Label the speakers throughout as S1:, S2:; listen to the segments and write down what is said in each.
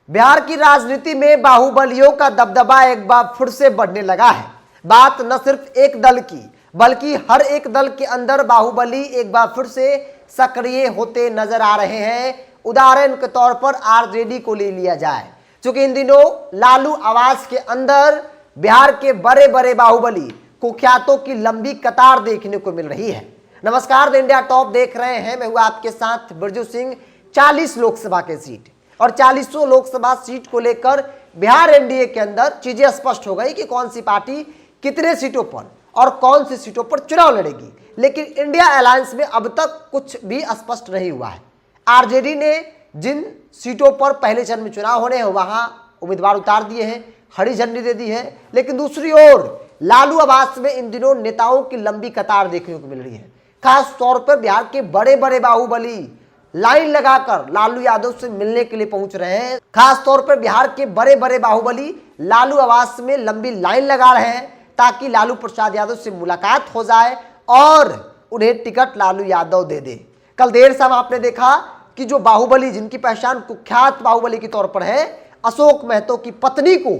S1: बिहार की राजनीति में बाहुबलियों का दबदबा एक बार फिर से बढ़ने लगा है। बात न सिर्फ एक दल की बल्कि हर एक दल के अंदर बाहुबली एक बार फिर से सक्रिय होते नजर आ रहे हैं। उदाहरण के तौर पर आरजेडी को ले लिया जाए, क्योंकि इन दिनों लालू आवास के अंदर बिहार के बड़े बड़े बाहुबली कुख्यातों की लंबी कतार देखने को मिल रही है। नमस्कार, द इंडिया टॉप देख रहे हैं, मैं हूं आपके साथ बिरजू सिंह। 40 लोकसभा के सीट और 40 लोकसभा सीट को लेकर बिहार एनडीए के अंदर चीजें स्पष्ट हो गई कि कौन सी पार्टी कितने सीटों पर और कौन सी सीटों पर चुनाव लड़ेगी। लेकिन इंडिया अलायंस में अब तक कुछ भी स्पष्ट नहीं हुआ है। आरजेडी ने जिन सीटों पर पहले चरण में चुनाव होने हैं वहां उम्मीदवार उतार दिए हैं, हरी झंडी दे दी है। लेकिन दूसरी ओर लालू आवास में इन दिनों नेताओं की लंबी कतार देखने को मिल रही है। खास तौर पर बिहार के बड़े बड़े बाहुबली लाइन लगाकर लालू यादव से मिलने के लिए पहुंच रहे हैं। खास तौर पर बिहार के बड़े बड़े बाहुबली लालू आवास में लंबी लाइन लगा रहे हैं ताकि लालू प्रसाद यादव से मुलाकात हो जाए और उन्हें टिकट लालू यादव दे दे। कल देर शाम आपने देखा कि जो बाहुबली, जिनकी पहचान कुख्यात बाहुबली के तौर पर है, अशोक महतो की पत्नी को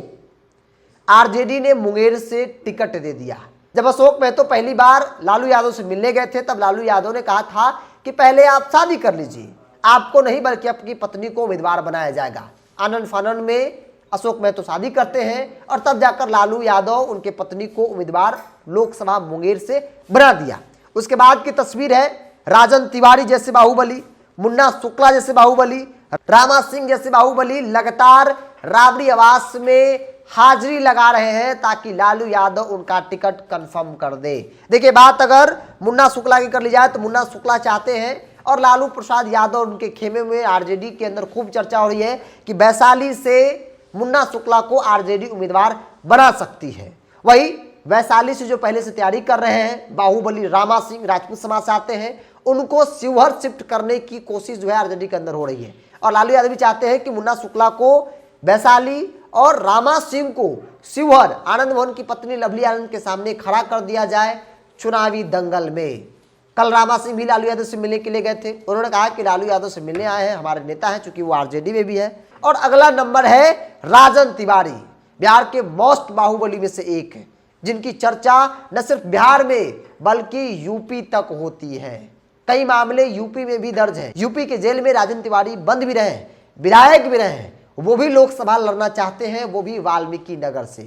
S1: आरजेडी ने मुंगेर से टिकट दे दिया। जब अशोक महतो पहली बार लालू यादव से मिलने गए थे तब लालू यादव ने कहा था कि पहले आप शादी कर लीजिए, आपको नहीं बल्कि आपकी पत्नी को उम्मीदवार बनाया जाएगा। आनंद फानन में अशोक महतो शादी करते हैं और तब जाकर लालू यादव उनके पत्नी को उम्मीदवार लोकसभा मुंगेर से बना दिया। उसके बाद की तस्वीर है राजन तिवारी जैसे बाहुबली, मुन्ना शुक्ला जैसे बाहुबली, रामा सिंह जैसे बाहुबली लगातार राबड़ी आवास में हाजिरी लगा रहे हैं ताकि लालू यादव उनका टिकट कंफर्म कर दे। देखिए, बात अगर मुन्ना शुक्ला की कर ली जाए तो मुन्ना शुक्ला चाहते हैं और लालू प्रसाद यादव उनके खेमे में आरजेडी के अंदर खूब चर्चा हो रही है कि वैशाली से मुन्ना शुक्ला को आरजेडी उम्मीदवार बना सकती है। वही वैशाली से जो पहले से तैयारी कर रहे हैं बाहुबली रामा सिंह, राजपूत समाज से आते हैं, उनको शिवहर शिफ्ट करने की कोशिश जो है आरजेडी के अंदर हो रही है। और लालू यादव भी चाहते हैं कि मुन्ना शुक्ला को वैशाली और रामा सिंह को शिवहर आनंद मोहन की पत्नी लवली आनंद के सामने खड़ा कर दिया जाए चुनावी दंगल में। कल रामा सिंह भी लालू यादव से मिलने के लिए गए थे। उन्होंने कहा कि लालू यादव से मिलने आए हैं, हमारे नेता हैं, चूंकि वो आरजेडी में भी है। और अगला नंबर है राजन तिवारी, बिहार के मोस्ट बाहुबली में से एक है, जिनकी चर्चा न सिर्फ बिहार में बल्कि यूपी तक होती है। कई मामले यूपी में भी दर्ज है। यूपी के जेल में राजन तिवारी बंद भी रहे, विधायक भी रहे, वो भी लोकसभा लड़ना चाहते हैं, वो भी वाल्मीकि नगर से।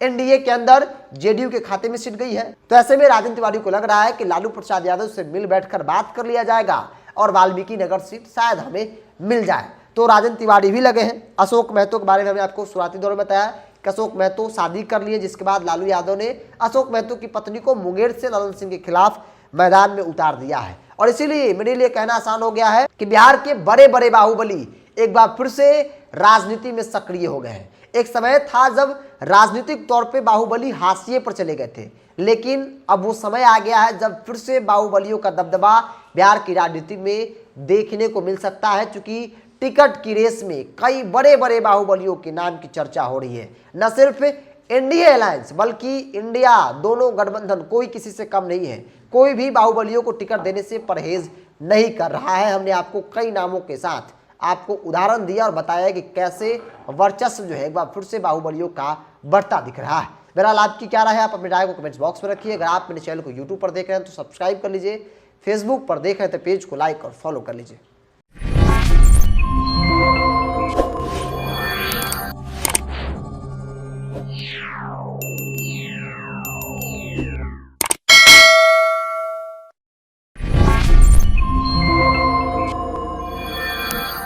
S1: एनडीए के अंदर जेडीयू के खाते में सीट गई है। तो ऐसे में राजन तिवारी को लग रहा है कि लालू प्रसाद यादव से मिल बैठकर बात कर लिया जाएगा और वाल्मीकि नगर सीट शायद हमें मिल जाए। तो राजन तिवारी भी लगे हैं। अशोक महतो के बारे में हमने आपको शुरुआती दौर में बताया कि अशोक महतो शादी कर लिए, जिसके बाद लालू यादव ने अशोक महतो की पत्नी को मुंगेर से ललन सिंह के खिलाफ मैदान में उतार दिया है। और इसीलिए मेरे लिए कहना आसान हो गया है कि बिहार के बड़े बड़े बाहुबली एक बार फिर से राजनीति में सक्रिय हो गए हैं। एक समय था जब राजनीतिक तौर पे बाहुबली हाशिए पर चले गए थे, लेकिन अब वो समय आ गया है जब फिर से बाहुबलियों का दबदबा बिहार की राजनीति में देखने को मिल सकता है। क्योंकि टिकट की रेस में कई बड़े बड़े बाहुबलियों के नाम की चर्चा हो रही है। न सिर्फ एनडीए अलायंस बल्कि इंडिया, दोनों गठबंधन कोई किसी से कम नहीं है। कोई भी बाहुबलियों को टिकट देने से परहेज नहीं कर रहा है। हमने आपको कई नामों के साथ आपको उदाहरण दिया और बताया कि कैसे वर्चस्व जो है एक बार फिर से बाहुबलियों का बढ़ता दिख रहा है। बहरहाल आपकी क्या राय है, आप अपनी राय को कमेंट्स बॉक्स में रखिए। अगर आप मेरे चैनल को यूट्यूब पर देख रहे हैं तो सब्सक्राइब कर लीजिए, फेसबुक पर देख रहे हैं तो पेज को लाइक और फॉलो कर लीजिए।